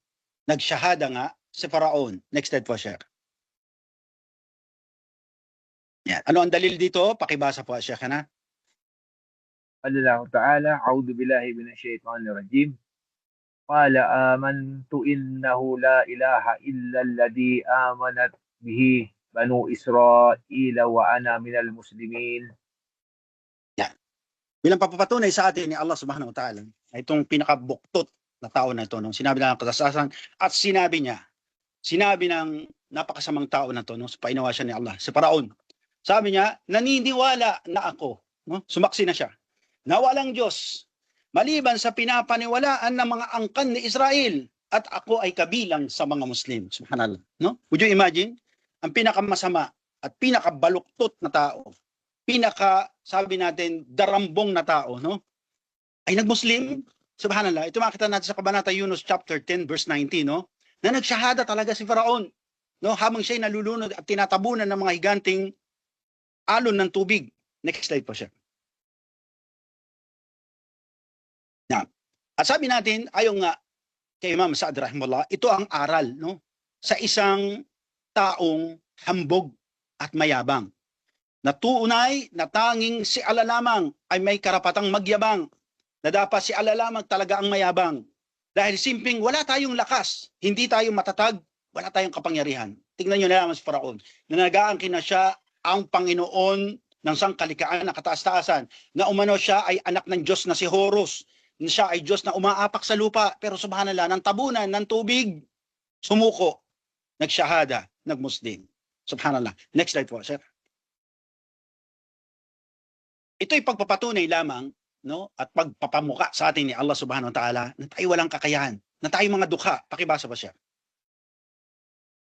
nagsyahada nga si Faraon. Next slide po, Sheikh. Yan. Ano ang dalil dito? Pakibasa po, Sheikh, na. قال الله تعالى أعوذ بالله من الشيطان الرجيم قال آمنت إنه لا إله إلا الذي آمنت به بنو إسرائيل وأنا من المسلمين. Yan. Bilang papapatunay sa atin ni Allah subhanahu wa ta'ala, itong pinakabuktot na tao na ito, no? Sinabi lang ang katasasan at sinabi ng napakasamang tao na ito, no? Painawa siya ni Allah, si Faraon. Sabi niya, naniniwala na ako, no? Sumaksi na siya, na walang Diyos maliban sa pinapaniwalaan ng mga angkan ni Israel at ako ay kabilang sa mga Muslim. Subhanallah, no? Would you imagine? Ang pinakamasama at pinakabaluktot na tao, sabi natin, darambong na tao, no? Ay nagmuslim. Subhanallah. Ito makita natin sa Kabanata Yunus chapter 10 verse 19, no? Na nagsyahada talaga si Faraon, no? Habang siya'y nalulunod at tinatabunan ng mga higanting alon ng tubig. Next slide po siya. Now, at sabi natin, ayon nga kay Imam Sa'd rahimahullah, ito ang aral, no? Sa isang taong hambog at mayabang. Na tunay na tanging si Allah lamang ay may karapatang magyabang, na dapat si Allah lamang talaga ang mayabang. Dahil simpleng wala tayong lakas, hindi tayo matatag, wala tayong kapangyarihan. Tingnan nyo na naman si Faraon, na nag-aangkin na siya ang Panginoon ng sangkalikaan na kataas-taasan, na umano siya ay anak ng Diyos na si Horus, na siya ay Diyos na umaapak sa lupa, pero subhanallah, ng tabunan, ng tubig, sumuko, nagsyahada, nagmuslim. Subhanallah. Next slide po, sir. Ito'y pagpapatunay lamang, no, at pagpapamuka sa atin ni Allah subhanahu wa ta'ala na tayo walang kakayahan, na tayo mga dukha. Pakibasa pa siya.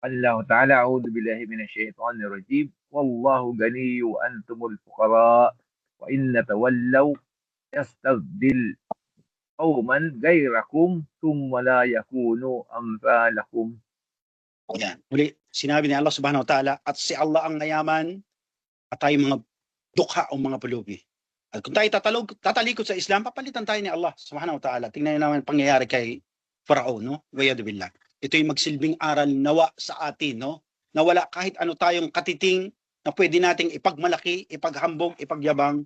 قال الله تعالى أعوذ بالله من الشيطان الرجيم والله غني وأنتم الفقراء وإن تولوا يستبدل قوما غيركم ثم لا يكونوا أمثالكم. Yan. Muli, sinabi ni Allah subhanahu wa ta'ala, at si Allah ang mayaman at tayo mga dukha o mga pulubi. At kung tayo tatalikod sa Islam, papalitan tayo ni Allah subhanahu wa ta'ala. Tingnan naman ang pangyayari kay Faraon, no? Wayadu billah. Ito yung magsilbing aral nawa sa atin, no? Na wala kahit ano tayong katiting na pwede nating ipagmalaki, ipaghambog, ipagyabang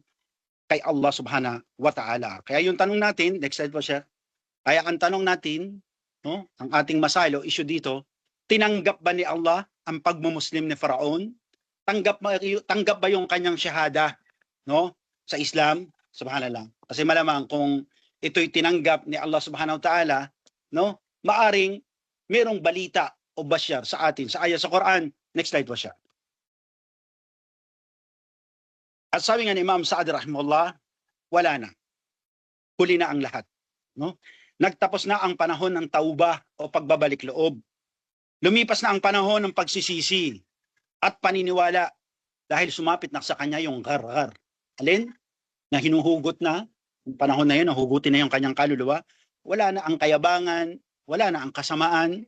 kay Allah subhanahu wa ta'ala. Kaya yung tanong natin, next slide po siya. Kaya ang tanong natin, no, ang ating masail o issue dito, Tinanggap ba ni Allah ang pagmumuslim ni Faraon? Tanggap ba yung kanyang shahada, no, sa Islam? Subhanallah. Kasi malamang kung ito'y tinanggap ni Allah subhanahu wa ta'ala, no, maaring merong balita o basyar sa atin sa ayat sa Quran. Next slide po siya. At sabi nga ni Imam Sa'ad rahimahullah, wala na. Huli na ang lahat, no? Nagtapos na ang panahon ng tauba o pagbabalik loob. Lumipas na ang panahon ng pagsisisi at paniniwala dahil sumapit na sa kanya yung gar-gar. Alin? Na hinuhugot na, yung panahon na yun, nahugutin na yung kanyang kaluluwa. Wala na ang kayabangan, wala na ang kasamaan,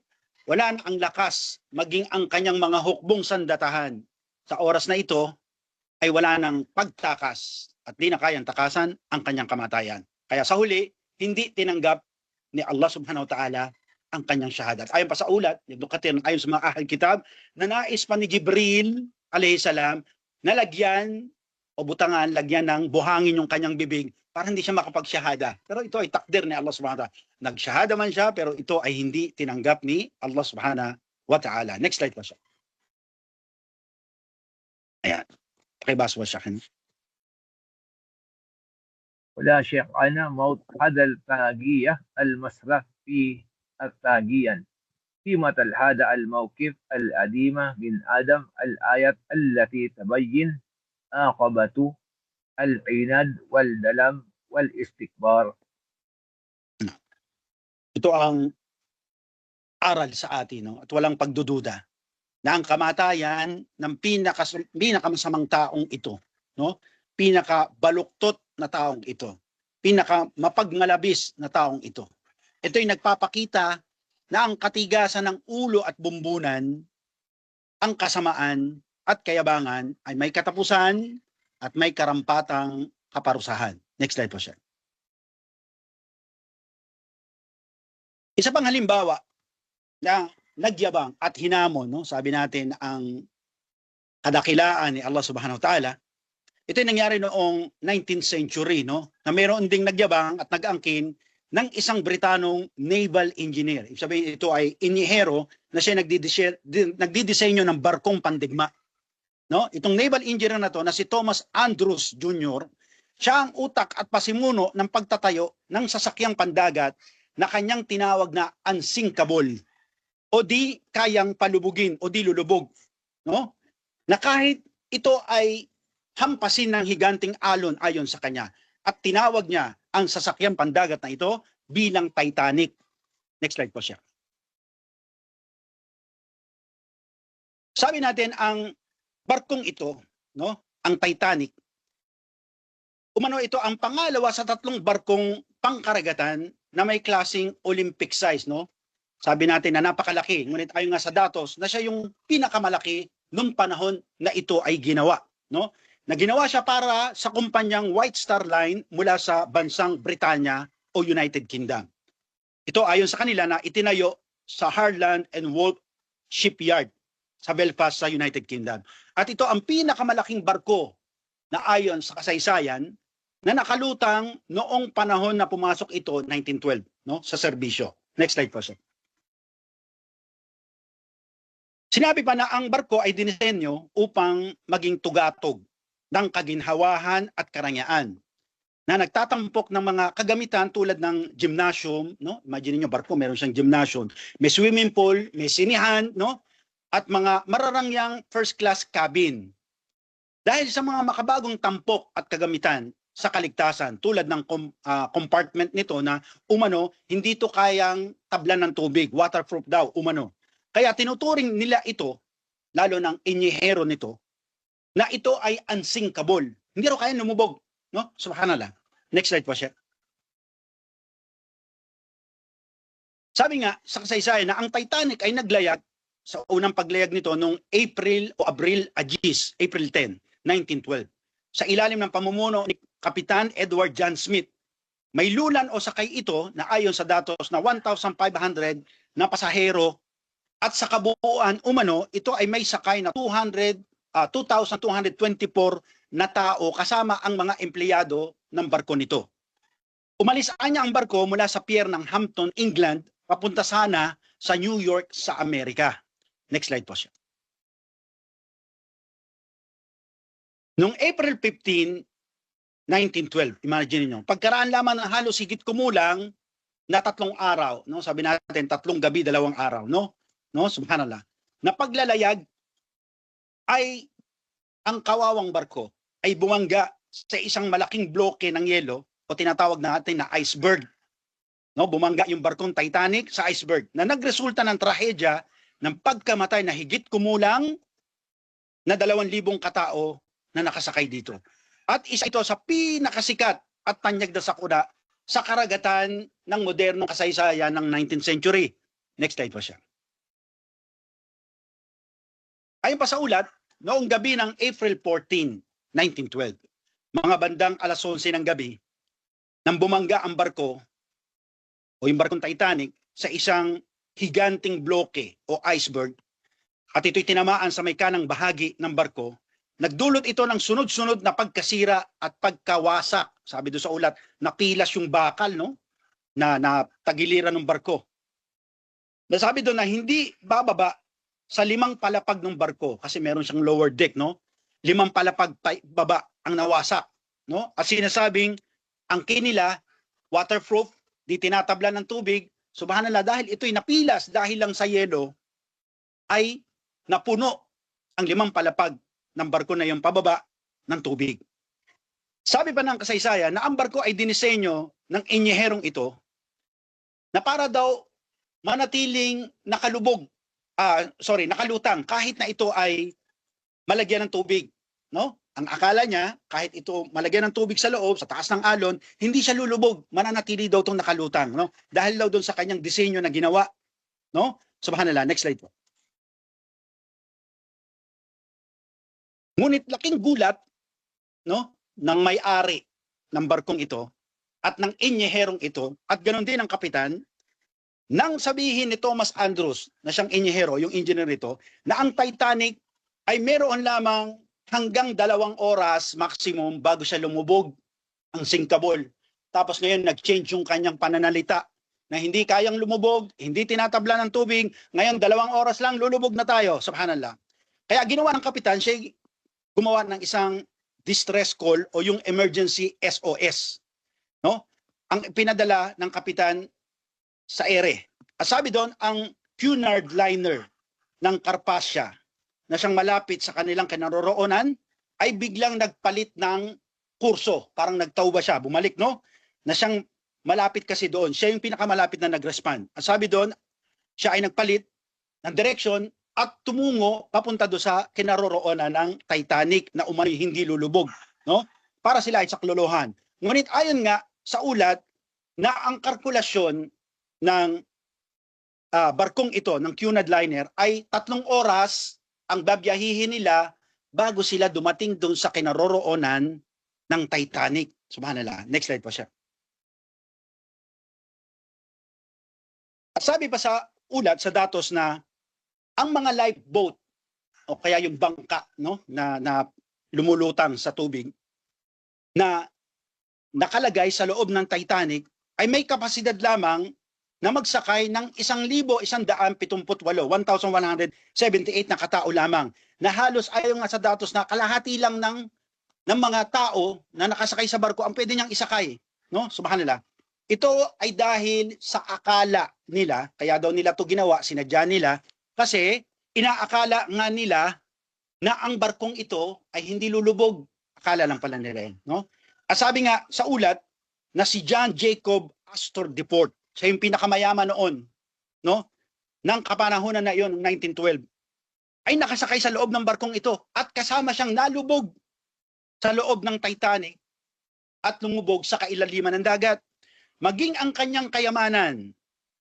wala na ang lakas, maging ang kanyang mga hukbong sandatahan. Sa oras na ito, ay wala nang pagtakas at di na kayang takasan ang kanyang kamatayan. Kaya sa huli, hindi tinanggap ni Allah subhanahu wa ta'ala ang kanyang syahadat. Ayon pa sa ulat, ayon sa mga ahal kitab, na nais pa ni Jibril alayhi salam na lagyan o butangan, lagyan ng buhangin yung kanyang bibig para hindi siya makapagsyahada. Pero ito ay takdir ni Allah subhanahu wa ta'ala. Nagsyahada man siya, pero ito ay hindi tinanggap ni Allah subhanahu wa ta'ala. Next slide po siya. Ayan. Pakibasa po siya. ولا شيخ أنا موت هذا الطاغية المسرف في الطاغيا قيمة هذا الموقف الأديمة من آدم الآية التي تبين عاقبة العناد والدلم والاستكبار. Ito ang aral sa atin, no? At walang pagdududa na ang kamatayan ng pinakamasamang taong ito, no? Pinakabaluktot na taong ito, pinakamapagmalabis na taong ito. Ito'y nagpapakita na ang katigasan ng ulo at bumbunan, ang kasamaan at kayabangan ay may katapusan at may karampatang kaparusahan. Next slide po siya. Isa pang halimbawa na nagyabang at hinamon, no? Sabi natin ang kadakilaan ni Allah subhanahu wa ta'ala. Ito yung nangyari noong 19th century, no? Na mayroon ding nagyabang at nag-angkin ng isang Britanong naval engineer. Ibig sabihin ito ay inyehero na siya nagdidisenyo ng barkong pandigma. No? Itong naval engineer na to na si Thomas Andrews Jr., siya ang utak at pasimuno ng pagtatayo ng sasakyang pandagat na kanyang tinawag na unsinkable o di kayang palubugin o di lulubog. No? Na kahit ito ay hampasin ng higanting alon ayon sa kanya. At tinawag niya ang sasakyang pandagat na ito bilang Titanic. Next slide po siya. Sabi natin ang barkong ito, no, ang Titanic, umano ito ang pangalawa sa tatlong barkong pangkaragatan na may klaseng Olympic size, no? Sabi natin na napakalaki, ngunit ayon nga sa datos na siya yung pinakamalaki nung panahon na ito ay ginawa, no? Na ginawa siya para sa kumpanyang White Star Line mula sa bansang Britanya o United Kingdom. Ito ayon sa kanila na itinayo sa Harland and Wolff Shipyard sa Belfast sa United Kingdom. At ito ang pinakamalaking barko na ayon sa kasaysayan na nakalutang noong panahon na pumasok ito 1912, no, sa serbisyo. Next slide po sir. Sinabi pa na ang barko ay dinisenyo upang maging tugatog ng kaginhawahan at karangyaan na nagtatampok ng mga kagamitan tulad ng gymnasium, no? Imagine niyo barko, meron siyang gymnasium, may swimming pool, may sinihan, no? At mga mararangyang first class cabin. Dahil sa mga makabagong tampok at kagamitan sa kaligtasan tulad ng compartment nito na umano hindi to kayang tablan ng tubig, waterproof daw umano. Kaya tinuturing nila ito, lalo ng inyehero nito, na ito ay unsinkable. Hindi raw kaya lumubog, no? Subhanallah. Next slide po siya. Sabi nga sa kasaysayan na ang Titanic ay naglayag sa unang paglayag nito noong Abril 10, 1912. Sa ilalim ng pamumuno ni Kapitan Edward John Smith. May lulan o sakay ito na ayon sa datos na 1,500 na pasahero at sa kabuuan umano ito ay may sakay na 2,224 na tao kasama ang mga empleyado ng barko nito. Umalis niya ang barko mula sa pier ng Hampton, England, papunta sana sa New York sa Amerika. Next slide po siya. Noong April 15, 1912, imagine niyo, pagkaraan lamang ng halos higit kumulang na 3 araw, no? Sabi natin 3 gabi, 2 araw, no? No, subhanallah. Na paglalayag ay ang kawawang barko ay bumangga sa isang malaking bloke ng yelo o tinatawag natin na iceberg. No, bumangga yung barkong Titanic sa iceberg na nagresulta ng trahedya ng pagkamatay na higit kumulang na 2,000 katao na nakasakay dito. At isa ito sa pinakasikat at tanyag na sakuna sa karagatan ng modernong kasaysayan ng 19th century. Next slide po siya. Ayon pa sa ulat, noong gabi ng April 14, 1912, mga bandang alas 11 ng gabi, nang bumangga ang barko o yung barkong Titanic sa isang higanting bloke o iceberg at ito'y tinamaan sa may kanang bahagi ng barko, nagdulot ito ng sunod-sunod na pagkasira at pagkawasak. Sabi doon sa ulat, napilas yung bakal, no? Na tagiliran ng barko. Nasabi doon na hindi bababa sa 5 palapag ng barko kasi meron siyang lower deck, no? 5 palapag baba ang nawasak, no? At sinasabing ang kinila waterproof, di tinatablan ng tubig. Subhanallah, dahil ito'y napilas dahil lang sa yelo ay napuno ang 5 palapag ng barko na yung pababa ng tubig. Sabi pa ng kasaysayan na ang barko ay dinisenyo ng inyeherong ito na para daw manatiling nakalutang kahit na ito ay malagyan ng tubig, no? Ang akala niya kahit ito malagyan ng tubig sa loob, sa taas ng alon, hindi siya lulubog, mananatili daw itong nakalutang, no? Dahil daw doon sa kanyang disenyo na ginawa, no? Subhanallah, next slide po. Ngunit laking gulat, no, ng may-ari ng barkong ito at ng inyeherong ito at ganoon din ang kapitan nang sabihin ni Thomas Andrews na siyang inyehero, yung engineer nito, na ang Titanic ay meron lamang hanggang 2 oras maximum bago siya lumubog ang sinkabol. Tapos ngayon nag-change yung kanyang pananalita na hindi kayang lumubog, hindi tinatabla ng tubig, ngayon 2 oras lang lulubog na tayo, subhanallah. Kaya ginawa ng kapitan, siya gumawa ng isang distress call o yung emergency SOS, no? Ang pinadala ng kapitan sa ere. At sabi doon, ang Cunard liner ng Carpathia na siyang malapit sa kanilang kinaroroonan ay biglang nagpalit ng kurso. Parang nagtauba siya, bumalik, no? Na siyang malapit kasi doon. Siya yung pinakamalapit na nag-respond. At sabi doon, siya ay nagpalit ng direction at tumungo papunta doon sa kinaroroonan ng Titanic na umano'y hindi lulubog, no? Para sila ay saklolohan. Ngunit ayon nga sa ulat na ang kalkulasyon ng barkong ito, ng Cunard liner, ay 3 oras ang babiyahihin nila bago sila dumating doon sa kinaroroonan ng Titanic. Subhanallah. Next slide po siya. At sabi pa sa ulat, sa datos, na ang mga lifeboat o kaya yung bangka, no, na lumulutang sa tubig na nakalagay sa loob ng Titanic ay may kapasidad lamang na magsakay ng 1,178 na katao lamang, na halos ayon nga sa datos na kalahati lang ng mga tao na nakasakay sa barko ang pwede niyang isakay, no? Subhanallah. Ito ay dahil sa akala nila, kaya daw nila to ginawa, sinadya nila, kasi inaakala nga nila na ang barkong ito ay hindi lulubog. Akala lang pala nila yan, no? At sabi nga sa ulat na si John Jacob Astor DePort, siya yung pinakamayaman noon, no? Nang kapanahonan na iyon, 1912, ay nakasakay sa loob ng barkong ito at kasama siyang nalubog sa loob ng Titanic at lumubog sa kailaliman ng dagat. Maging ang kanyang kayamanan,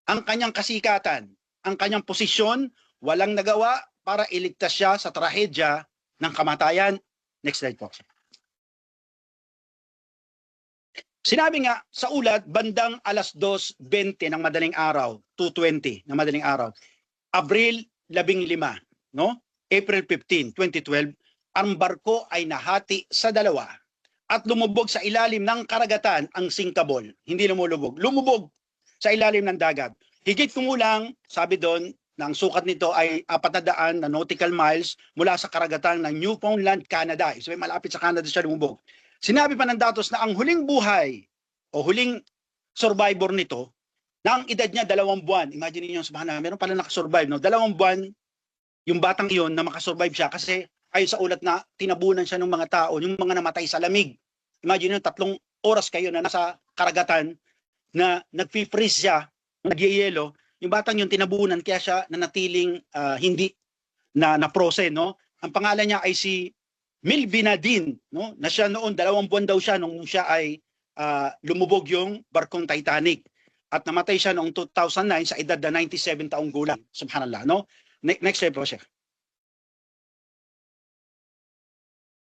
ang kanyang kasikatan, ang kanyang posisyon, walang nagawa para iligtas siya sa trahedya ng kamatayan. Next slide po. Sinabi nga sa ulat, bandang alas 2:20 ng madaling araw, 2:20 ng madaling araw, Abril 15, no? April 15, 2012, ang barko ay nahati sa 2 at lumubog sa ilalim ng karagatan ang sinkabol. Hindi lumulubog, lumubog sa ilalim ng dagat. Higit kumulang, sabi doon, na ang sukat nito ay 400 na nautical miles mula sa karagatan ng Newfoundland, Canada. So malapit sa Canada siya lumubog. Sinabi pa ng datos na ang huling buhay o huling survivor nito, na ang edad niya 2 buwan. Imagine niyo, subhanallah, meron pala nakasurvive, no? 2 buwan yung batang iyon na makasurvive siya kasi ayon sa ulat na tinabunan siya ng mga tao, yung mga namatay sa lamig. Imagine niyo, 3 oras kayo na nasa karagatan na nag-freeze siya, nagyayelo, yung batang yun tinabunan kaya siya nanatiling hindi na-frozen, no? Ang pangalan niya ay si Milvinadine, no? Na siya noon 2 buwan daw siya nung siya ay lumubog yung barkong Titanic. At namatay siya noong 2009 sa edad na 97 taong gulang. Subhanallah, no? Next slide po siya.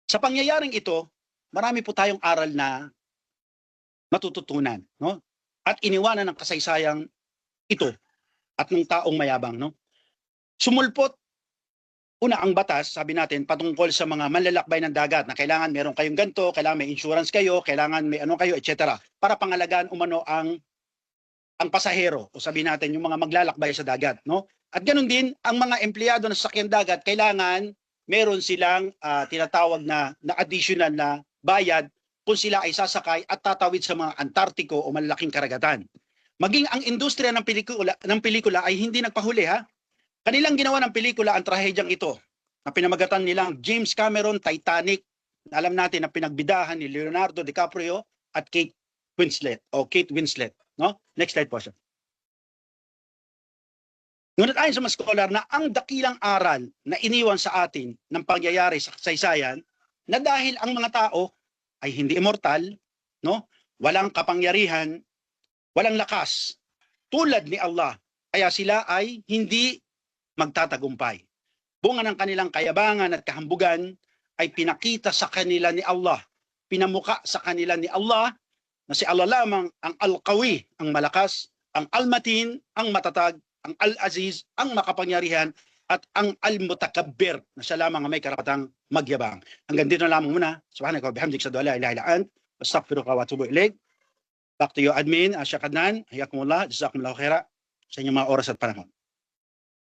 Sa pangyayaring ito, marami po tayong aral na matututunan, no? At iniwanan ng kasaysayang ito at ng taong mayabang, no? Sumulpot una ang batas, sabi natin, patungkol sa mga manlalakbay ng dagat na kailangan meron kayong ganito, kailangan may insurance kayo, kailangan may ano kayo, etc. Para pangalagaan umano ang pasahero o sabi natin yung mga maglalakbay sa dagat, no? At ganoon din ang mga empleyado ng sasakyan dagat, kailangan meron silang tinatawag na additional na bayad kung sila ay sasakay at tatawid sa mga Antartiko o malalaking karagatan. Maging ang industriya ng pelikula ay hindi nagpahuli, ha? Kanilang ginawa ng pelikula ang trahedyang ito na pinamagatan nilang James Cameron Titanic. Alam natin na pinagbidahan ni Leonardo DiCaprio at Kate Winslet, no? Next slide po siya. Ngunit ayon sa mga scholar na ang dakilang aral na iniwan sa atin ng pangyayari sa kasaysayan na dahil ang mga tao ay hindi immortal, no? Walang kapangyarihan, walang lakas tulad ni Allah, kaya sila ay hindi magtatagumpay. Bunga ng kanilang kayabangan at kahambugan ay pinakita sa kanila ni Allah, pinamuka sa kanila ni Allah na si Allah lamang ang Al-Qawi, ang malakas, ang Al-Matin, ang matatag, ang Al-Aziz, ang makapangyarihan, at ang Al-Mutakabbir, na siya lamang ang may karapatang magyabang. Hanggang dito na lamang muna. Subhanaka wa bihamdik, asyhadu an la ilaha illa anta, astaghfiruka wa atubu ilaik. Back to you, admin, Asya Kadnan, hayakumullah, jazakumullahu khaira sa inyong mga oras at panahon.